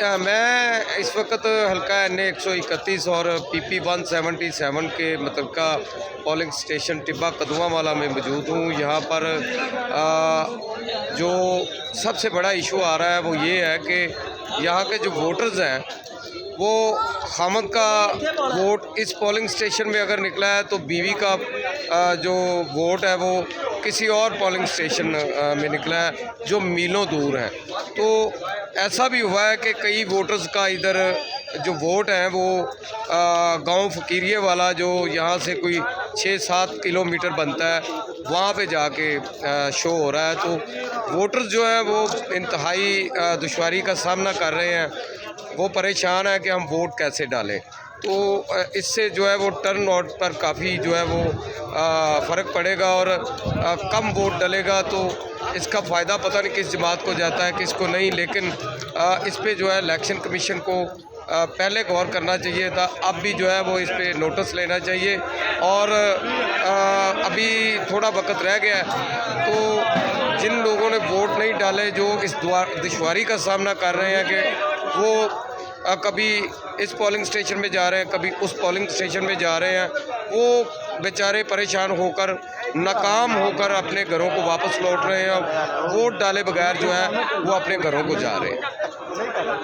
मैं इस वक्त हल्का NA 131 और PP 177 के मतलब का पोलिंग स्टेशन टिब्बा कदुआंवाला में मौजूद हूँ। यहाँ पर जो सबसे बड़ा इशू आ रहा है वो ये है कि यहाँ के जो वोटर्स हैं वो खामद का वोट इस पोलिंग स्टेशन में अगर निकला है तो बीवी का जो वोट है वो किसी और पोलिंग स्टेशन में निकला है जो मीलों दूर है। तो ऐसा भी हुआ है कि कई वोटर्स का इधर जो वोट है वो गांव फ़कीरिया वाला जो यहाँ से कोई 6-7 किलोमीटर बनता है वहाँ पे जाके शो हो रहा है। तो वोटर्स जो हैं वो इंतहाई दुश्वारी का सामना कर रहे हैं, वो परेशान है कि हम वोट कैसे डालें। तो इससे जो है वो टर्न आउट पर काफ़ी जो है वो फ़र्क पड़ेगा और कम वोट डलेगा तो इसका फ़ायदा पता नहीं किस जमात को जाता है किस को नहीं। लेकिन इस पे जो है इलेक्शन कमीशन को पहले गौर करना चाहिए था, अब भी जो है वो इस पे नोटिस लेना चाहिए। और अभी थोड़ा वक्त रह गया है तो जिन लोगों ने वोट नहीं डाले, जो इस दुश्वारी का सामना कर रहे हैं कि वो कभी इस पोलिंग स्टेशन में जा रहे हैं कभी उस पोलिंग स्टेशन में जा रहे हैं, वो बेचारे परेशान होकर नाकाम होकर अपने घरों को वापस लौट रहे हैं। वोट डाले बगैर जो है वो अपने घरों को जा रहे हैं।